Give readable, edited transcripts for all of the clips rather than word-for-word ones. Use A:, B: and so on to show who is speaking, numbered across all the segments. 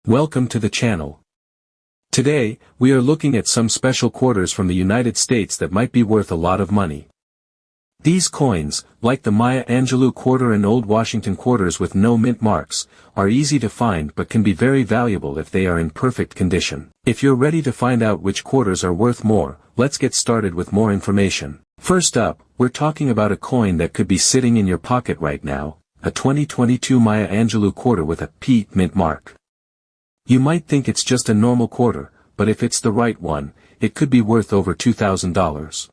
A: Welcome to the channel. Today, we are looking at some special quarters from the United States that might be worth a lot of money. These coins, like the Maya Angelou quarter and Old Washington quarters with no mint marks, are easy to find but can be very valuable if they are in perfect condition. If you're ready to find out which quarters are worth more, let's get started with more information. First up, we're talking about a coin that could be sitting in your pocket right now, a 2022 Maya Angelou quarter with a P mint mark. You might think it's just a normal quarter, but if it's the right one, it could be worth over $2,000.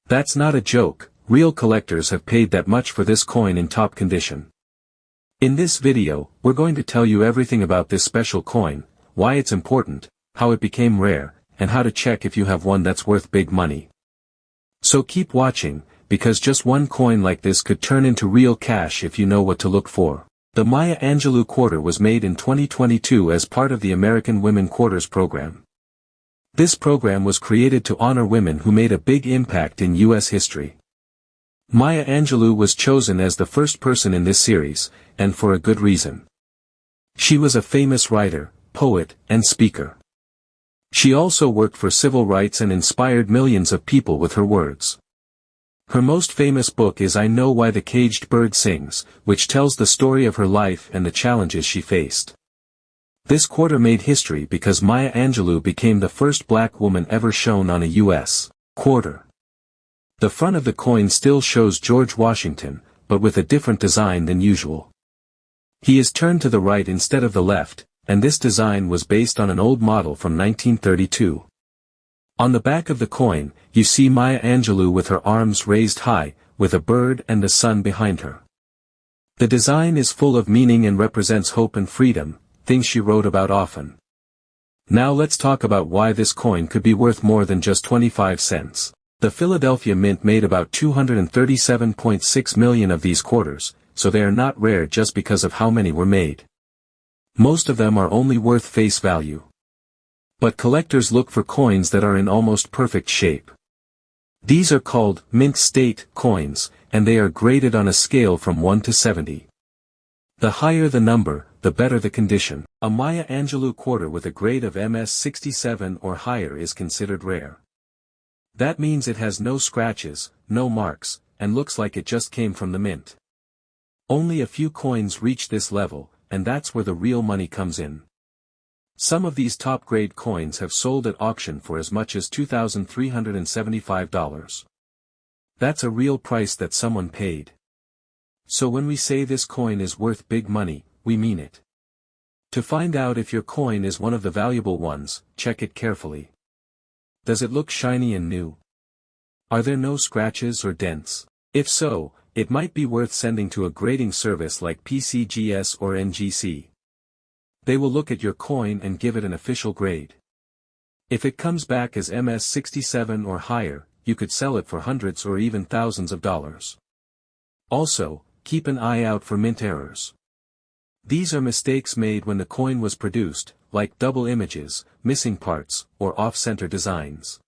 A: That's not a joke, real collectors have paid that much for this coin in top condition. In this video, we're going to tell you everything about this special coin, why it's important, how it became rare, and how to check if you have one that's worth big money. So keep watching, because just one coin like this could turn into real cash if you know what to look for. The Maya Angelou quarter was made in 2022 as part of the American Women Quarters program. This program was created to honor women who made a big impact in U.S. history. Maya Angelou was chosen as the first person in this series, and for a good reason. She was a famous writer, poet, and speaker. She also worked for civil rights and inspired millions of people with her words. Her most famous book is I Know Why the Caged Bird Sings, which tells the story of her life and the challenges she faced. This quarter made history because Maya Angelou became the first black woman ever shown on a U.S. quarter. The front of the coin still shows George Washington, but with a different design than usual. He is turned to the right instead of the left, and this design was based on an old model from 1932. On the back of the coin, you see Maya Angelou with her arms raised high, with a bird and the sun behind her. The design is full of meaning and represents hope and freedom, things she wrote about often. Now let's talk about why this coin could be worth more than just 25 cents. The Philadelphia Mint made about 237.6 million of these quarters, so they are not rare just because of how many were made. Most of them are only worth face value. But collectors look for coins that are in almost perfect shape. These are called mint state coins, and they are graded on a scale from 1 to 70. The higher the number, the better the condition. A Maya Angelou quarter with a grade of MS 67 or higher is considered rare. That means it has no scratches, no marks, and looks like it just came from the mint. Only a few coins reach this level, and that's where the real money comes in. Some of these top-grade coins have sold at auction for as much as $2,375. That's a real price that someone paid. So when we say this coin is worth big money, we mean it. To find out if your coin is one of the valuable ones, check it carefully. Does it look shiny and new? Are there no scratches or dents? If so, it might be worth sending to a grading service like PCGS or NGC. They will look at your coin and give it an official grade. If it comes back as MS 67 or higher, you could sell it for hundreds or even thousands of dollars. Also, keep an eye out for mint errors. These are mistakes made when the coin was produced, like double images, missing parts, or off-center designs.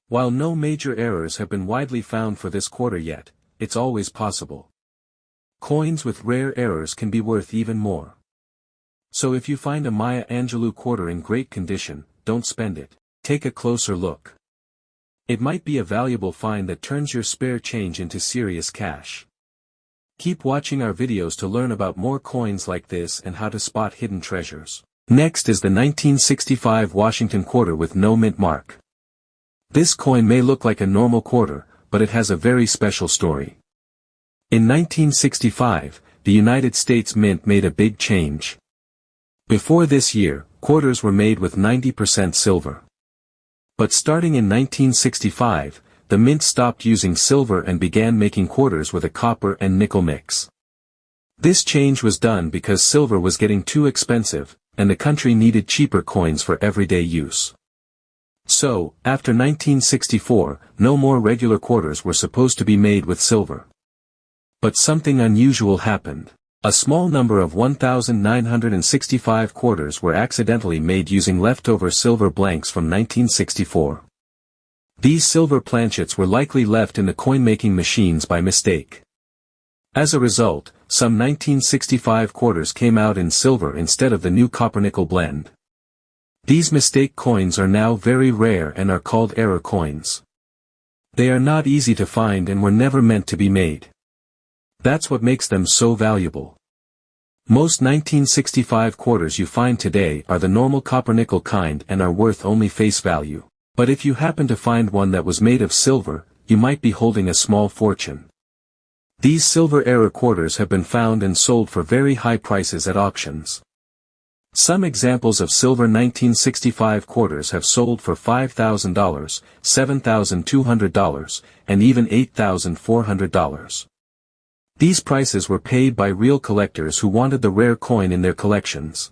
A: While no major errors have been widely found for this quarter yet, it's always possible. Coins with rare errors can be worth even more. So if you find a Maya Angelou quarter in great condition, don't spend it. Take a closer look. It might be a valuable find that turns your spare change into serious cash. Keep watching our videos to learn about more coins like this and how to spot hidden treasures. Next is the 1965 Washington quarter with no mint mark. This coin may look like a normal quarter, but it has a very special story. In 1965, the United States Mint made a big change. Before this year, quarters were made with 90% silver. But starting in 1965, the mint stopped using silver and began making quarters with a copper and nickel mix. This change was done because silver was getting too expensive, and the country needed cheaper coins for everyday use. So, after 1964, no more regular quarters were supposed to be made with silver. But something unusual happened. A small number of 1,965 quarters were accidentally made using leftover silver blanks from 1964. These silver planchets were likely left in the coin-making machines by mistake. As a result, some 1965 quarters came out in silver instead of the new copper-nickel blend. These mistake coins are now very rare and are called error coins. They are not easy to find and were never meant to be made. That's what makes them so valuable. Most 1965 quarters you find today are the normal copper-nickel kind and are worth only face value. But if you happen to find one that was made of silver, you might be holding a small fortune. These silver error quarters have been found and sold for very high prices at auctions. Some examples of silver 1965 quarters have sold for $5,000, $7,200, and even $8,400. These prices were paid by real collectors who wanted the rare coin in their collections.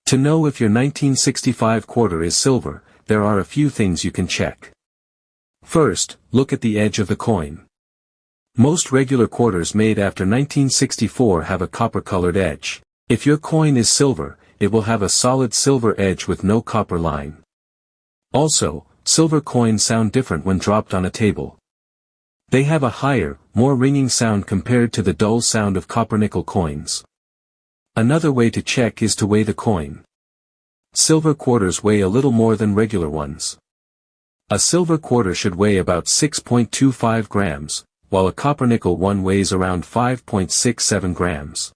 A: To know if your 1965 quarter is silver, there are a few things you can check. First, look at the edge of the coin. Most regular quarters made after 1964 have a copper-colored edge. If your coin is silver, it will have a solid silver edge with no copper line. Also, silver coins sound different when dropped on a table. They have a higher, more ringing sound compared to the dull sound of copper-nickel coins. Another way to check is to weigh the coin. Silver quarters weigh a little more than regular ones. A silver quarter should weigh about 6.25 grams, while a copper-nickel one weighs around 5.67 grams.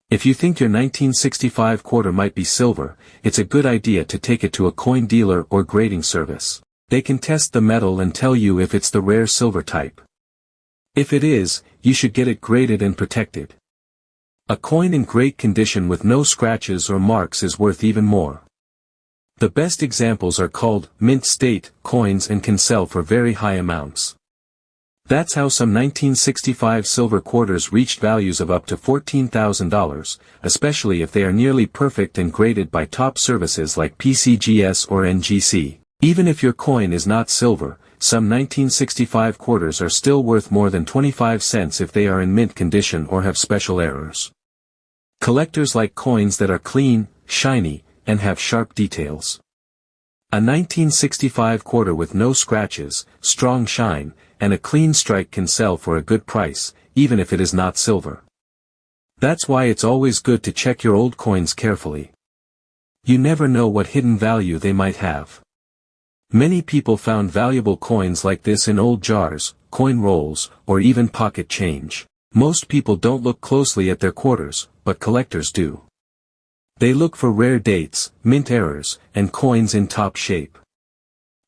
A: If you think your 1965 quarter might be silver, it's a good idea to take it to a coin dealer or grading service. They can test the metal and tell you if it's the rare silver type. If it is, you should get it graded and protected. A coin in great condition with no scratches or marks is worth even more. The best examples are called mint state coins and can sell for very high amounts. That's how some 1965 silver quarters reached values of up to $14,000, especially if they are nearly perfect and graded by top services like PCGS or NGC. Even if your coin is not silver, some 1965 quarters are still worth more than 25 cents if they are in mint condition or have special errors. Collectors like coins that are clean, shiny, and have sharp details. A 1965 quarter with no scratches, strong shine, and a clean strike can sell for a good price, even if it is not silver. That's why it's always good to check your old coins carefully. You never know what hidden value they might have. Many people found valuable coins like this in old jars, coin rolls, or even pocket change. Most people don't look closely at their quarters, but collectors do. They look for rare dates, mint errors, and coins in top shape.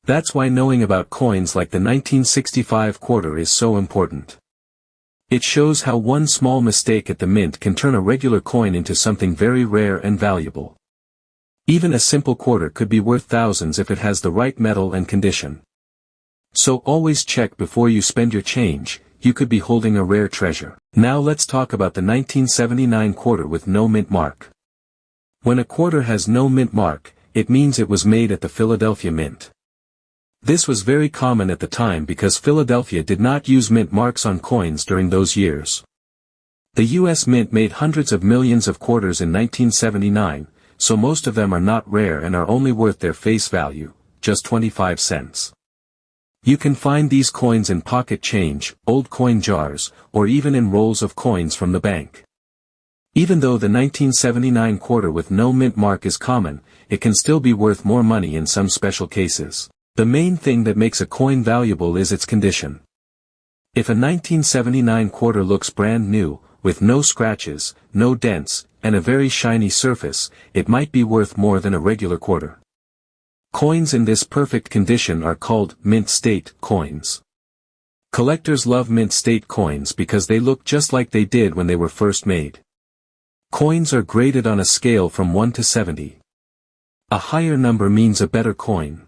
A: That's why knowing about coins like the 1965 quarter is so important. It shows how one small mistake at the mint can turn a regular coin into something very rare and valuable. Even a simple quarter could be worth thousands if it has the right metal and condition. So always check before you spend your change, you could be holding a rare treasure. Now let's talk about the 1979 quarter with no mint mark. When a quarter has no mint mark, it means it was made at the Philadelphia Mint. This was very common at the time because Philadelphia did not use mint marks on coins during those years. The U.S. Mint made hundreds of millions of quarters in 1979, so most of them are not rare and are only worth their face value, just 25 cents. You can find these coins in pocket change, old coin jars, or even in rolls of coins from the bank. Even though the 1979 quarter with no mint mark is common, it can still be worth more money in some special cases. The main thing that makes a coin valuable is its condition. If a 1979 quarter looks brand new, with no scratches, no dents, and a very shiny surface, it might be worth more than a regular quarter. Coins in this perfect condition are called mint state coins. Collectors love mint state coins because they look just like they did when they were first made. Coins are graded on a scale from 1 to 70. A higher number means a better coin.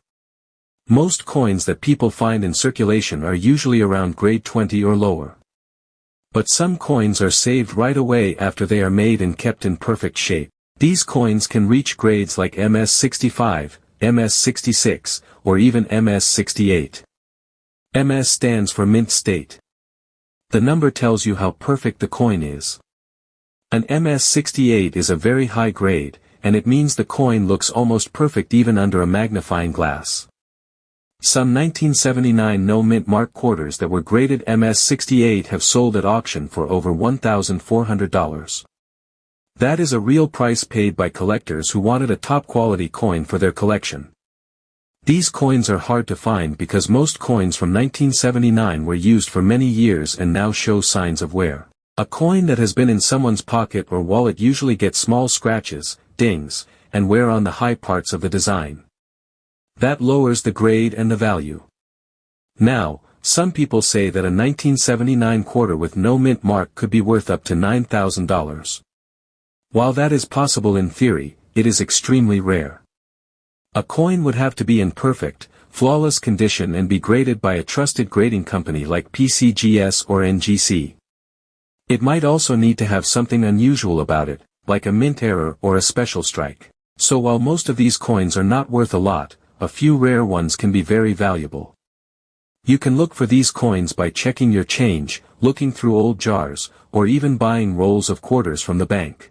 A: Most coins that people find in circulation are usually around grade 20 or lower. But some coins are saved right away after they are made and kept in perfect shape. These coins can reach grades like MS65, MS66, or even MS68. MS stands for mint state. The number tells you how perfect the coin is. An MS68 is a very high grade, and it means the coin looks almost perfect even under a magnifying glass. Some 1979 no-mint mark quarters that were graded MS-68 have sold at auction for over $1,400. That is a real price paid by collectors who wanted a top-quality coin for their collection. These coins are hard to find because most coins from 1979 were used for many years and now show signs of wear. A coin that has been in someone's pocket or wallet usually gets small scratches, dings, and wear on the high parts of the design. That lowers the grade and the value. Now, some people say that a 1979 quarter with no mint mark could be worth up to $9,000. While that is possible in theory, it is extremely rare. A coin would have to be in perfect, flawless condition and be graded by a trusted grading company like PCGS or NGC. It might also need to have something unusual about it, like a mint error or a special strike. So while most of these coins are not worth a lot, a few rare ones can be very valuable. You can look for these coins by checking your change, looking through old jars, or even buying rolls of quarters from the bank.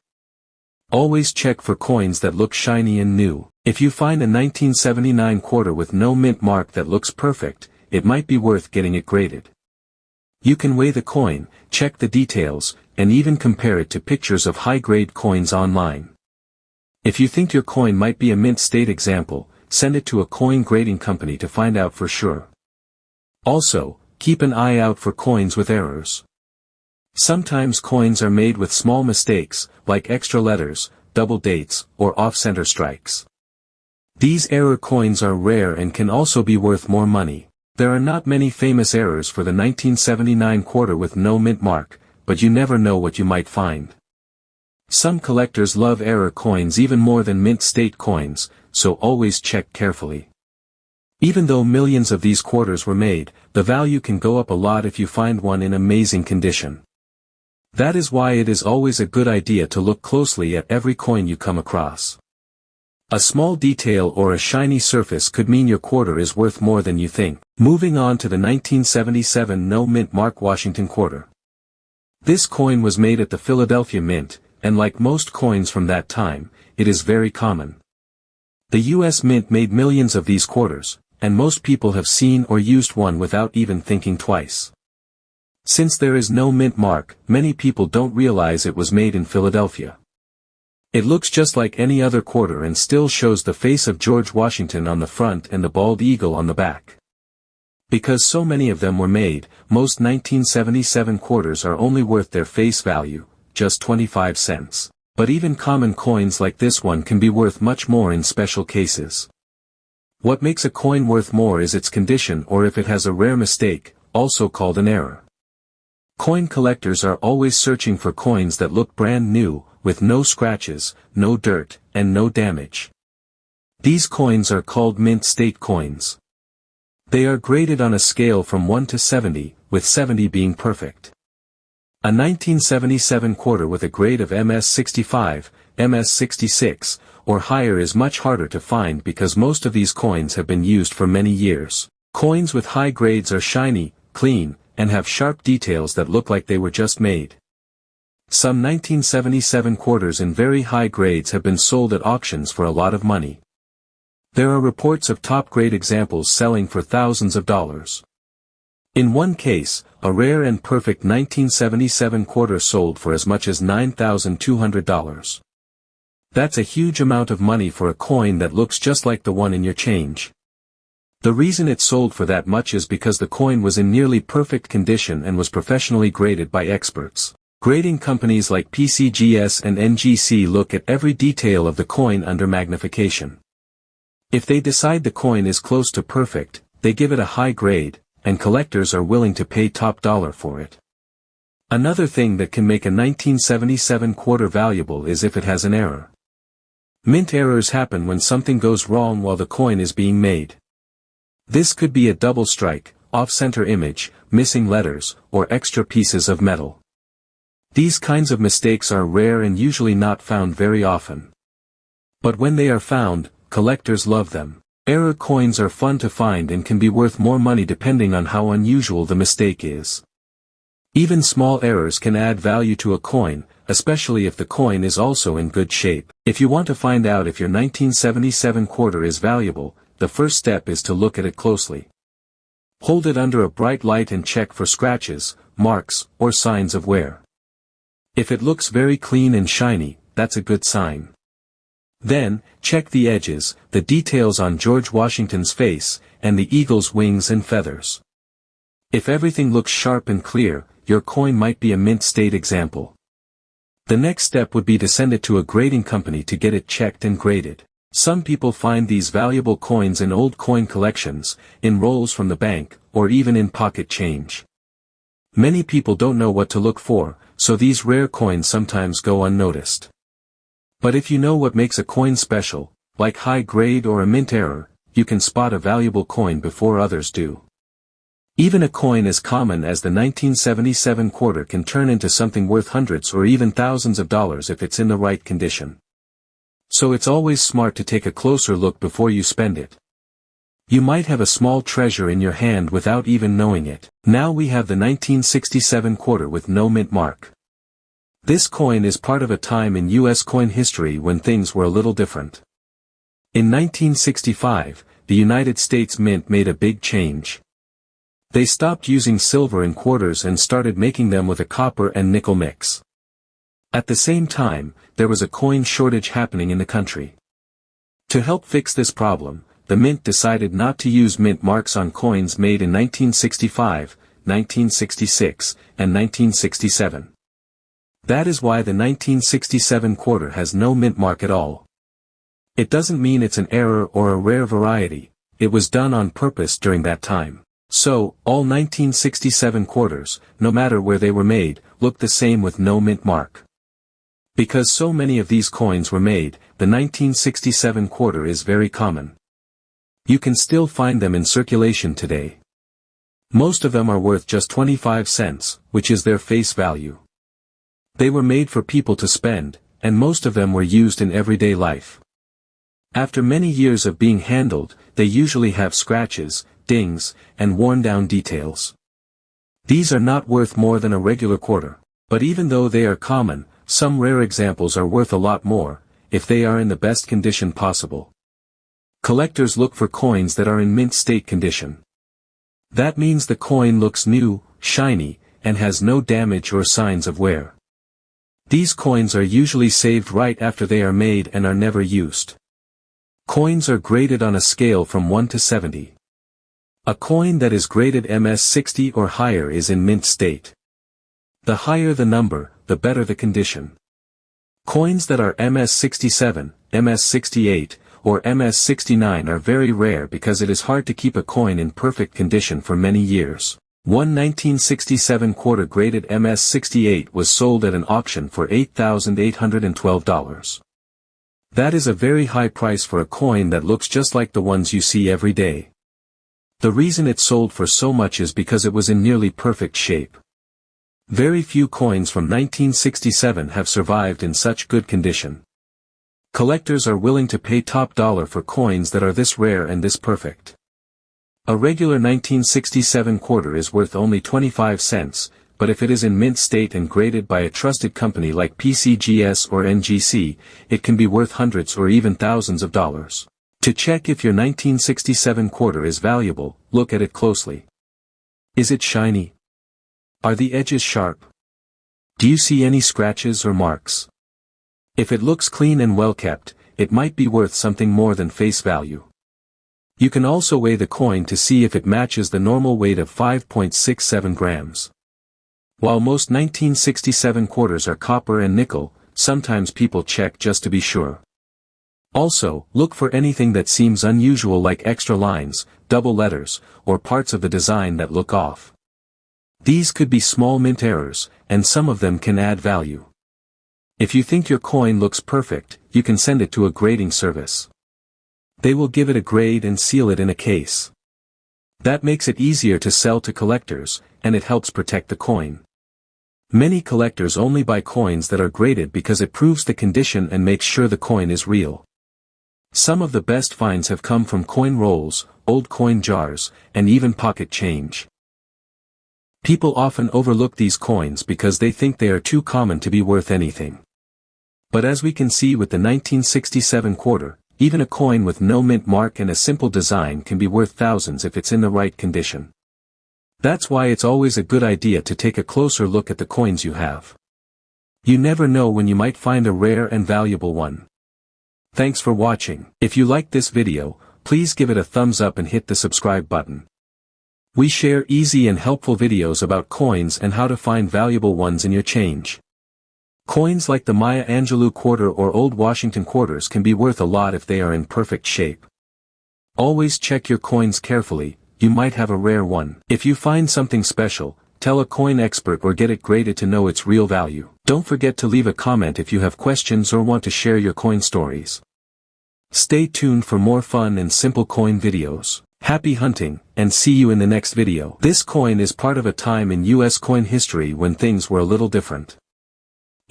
A: Always check for coins that look shiny and new. If you find a 1979 quarter with no mint mark that looks perfect, it might be worth getting it graded. You can weigh the coin, check the details, and even compare it to pictures of high-grade coins online. If you think your coin might be a mint state example, send it to a coin grading company to find out for sure. Also, keep an eye out for coins with errors. Sometimes coins are made with small mistakes, like extra letters, double dates, or off-center strikes. These error coins are rare and can also be worth more money. There are not many famous errors for the 1979 quarter with no mint mark, but you never know what you might find. Some collectors love error coins even more than mint state coins, so always check carefully. Even though millions of these quarters were made, the value can go up a lot if you find one in amazing condition. That is why it is always a good idea to look closely at every coin you come across. A small detail or a shiny surface could mean your quarter is worth more than you think. Moving on to the 1977 no mint mark Washington quarter. This coin was made at the Philadelphia Mint, and like most coins from that time, it is very common. The U.S. Mint made millions of these quarters, and most people have seen or used one without even thinking twice. Since there is no mint mark, many people don't realize it was made in Philadelphia. It looks just like any other quarter and still shows the face of George Washington on the front and the bald eagle on the back. Because so many of them were made, most 1977 quarters are only worth their face value, just 25 cents. But even common coins like this one can be worth much more in special cases. What makes a coin worth more is its condition or if it has a rare mistake, also called an error. Coin collectors are always searching for coins that look brand new, with no scratches, no dirt, and no damage. These coins are called mint state coins. They are graded on a scale from 1 to 70, with 70 being perfect. A 1977 quarter with a grade of MS-65, MS-66, or higher is much harder to find because most of these coins have been used for many years. Coins with high grades are shiny, clean, and have sharp details that look like they were just made. Some 1977 quarters in very high grades have been sold at auctions for a lot of money. There are reports of top-grade examples selling for thousands of dollars. In one case, a rare and perfect 1977 quarter sold for as much as $9,200. That's a huge amount of money for a coin that looks just like the one in your change. The reason it sold for that much is because the coin was in nearly perfect condition and was professionally graded by experts. Grading companies like PCGS and NGC look at every detail of the coin under magnification. If they decide the coin is close to perfect, they give it a high grade, and collectors are willing to pay top dollar for it. Another thing that can make a 1977 quarter valuable is if it has an error. Mint errors happen when something goes wrong while the coin is being made. This could be a double strike, off-center image, missing letters, or extra pieces of metal. These kinds of mistakes are rare and usually not found very often. But when they are found, collectors love them. Error coins are fun to find and can be worth more money depending on how unusual the mistake is. Even small errors can add value to a coin, especially if the coin is also in good shape. If you want to find out if your 1977 quarter is valuable, the first step is to look at it closely. Hold it under a bright light and check for scratches, marks, or signs of wear. If it looks very clean and shiny, that's a good sign. Then, check the edges, the details on George Washington's face, and the eagle's wings and feathers. If everything looks sharp and clear, your coin might be a mint state example. The next step would be to send it to a grading company to get it checked and graded. Some people find these valuable coins in old coin collections, in rolls from the bank, or even in pocket change. Many people don't know what to look for, so these rare coins sometimes go unnoticed. But if you know what makes a coin special, like high grade or a mint error, you can spot a valuable coin before others do. Even a coin as common as the 1977 quarter can turn into something worth hundreds or even thousands of dollars if it's in the right condition. So it's always smart to take a closer look before you spend it. You might have a small treasure in your hand without even knowing it. Now we have the 1967 quarter with no mint mark. This coin is part of a time in U.S. coin history when things were a little different. In 1965, the United States Mint made a big change. They stopped using silver in quarters and started making them with a copper and nickel mix. At the same time, there was a coin shortage happening in the country. To help fix this problem, the Mint decided not to use mint marks on coins made in 1965, 1966, and 1967. That is why the 1967 quarter has no mint mark at all. It doesn't mean it's an error or a rare variety, it was done on purpose during that time. So, all 1967 quarters, no matter where they were made, look the same with no mint mark. Because so many of these coins were made, the 1967 quarter is very common. You can still find them in circulation today. Most of them are worth just 25 cents, which is their face value. They were made for people to spend, and most of them were used in everyday life. After many years of being handled, they usually have scratches, dings, and worn-down details. These are not worth more than a regular quarter, but even though they are common, some rare examples are worth a lot more, if they are in the best condition possible. Collectors look for coins that are in mint state condition. That means the coin looks new, shiny, and has no damage or signs of wear. These coins are usually saved right after they are made and are never used. Coins are graded on a scale from 1 to 70. A coin that is graded MS-60 or higher is in mint state. The higher the number, the better the condition. Coins that are MS-67, MS-68, or MS-69 are very rare because it is hard to keep a coin in perfect condition for many years. One 1967 quarter graded MS-68 was sold at an auction for $8,812. That is a very high price for a coin that looks just like the ones you see every day. The reason it sold for so much is because it was in nearly perfect shape. Very few coins from 1967 have survived in such good condition. Collectors are willing to pay top dollar for coins that are this rare and this perfect. A regular 1967 quarter is worth only 25 cents, but if it is in mint state and graded by a trusted company like PCGS or NGC, it can be worth hundreds or even thousands of dollars. To check if your 1967 quarter is valuable, look at it closely. Is it shiny? Are the edges sharp? Do you see any scratches or marks? If it looks clean and well kept, it might be worth something more than face value. You can also weigh the coin to see if it matches the normal weight of 5.67 grams. While most 1967 quarters are copper and nickel, sometimes people check just to be sure. Also, look for anything that seems unusual like extra lines, double letters, or parts of the design that look off. These could be small mint errors, and some of them can add value. If you think your coin looks perfect, you can send it to a grading service. They will give it a grade and seal it in a case. That makes it easier to sell to collectors, and it helps protect the coin. Many collectors only buy coins that are graded because it proves the condition and makes sure the coin is real. Some of the best finds have come from coin rolls, old coin jars, and even pocket change. People often overlook these coins because they think they are too common to be worth anything. But as we can see with the 1967 quarter, even a coin with no mint mark and a simple design can be worth thousands if it's in the right condition. That's why it's always a good idea to take a closer look at the coins you have. You never know when you might find a rare and valuable one. Thanks for watching. If you liked this video, please give it a thumbs up and hit the subscribe button. We share easy and helpful videos about coins and how to find valuable ones in your change. Coins like the Maya Angelou quarter or Old Washington quarters can be worth a lot if they are in perfect shape. Always check your coins carefully. You might have a rare one. If you find something special, tell a coin expert or get it graded to know its real value. Don't forget to leave a comment if you have questions or want to share your coin stories. Stay tuned for more fun and simple coin videos. Happy hunting, and see you in the next video. This coin is part of a time in US coin history when things were a little different.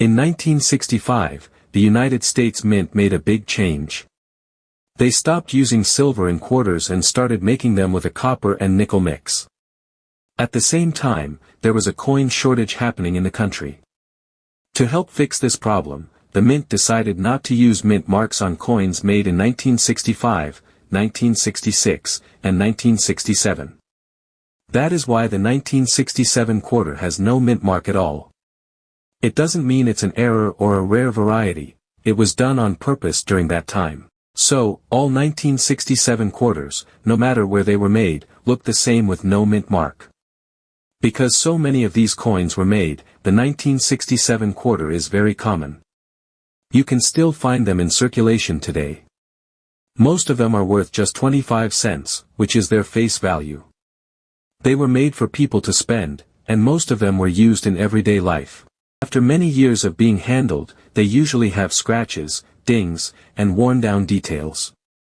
A: In 1965, the United States Mint made a big change. They stopped using silver in quarters and started making them with a copper and nickel mix. At the same time, there was a coin shortage happening in the country. To help fix this problem, the Mint decided not to use mint marks on coins made in 1965, 1966, and 1967. That is why the 1967 quarter has no mint mark at all. It doesn't mean it's an error or a rare variety, it was done on purpose during that time. So, all 1967 quarters, no matter where they were made, look the same with no mint mark. Because so many of these coins were made, the 1967 quarter is very common. You can still find them in circulation today. Most of them are worth just 25 cents, which is their face value. They were made for people to spend, and most of them were used in everyday life. After many years of being handled, they usually have scratches, dings, and worn-down details.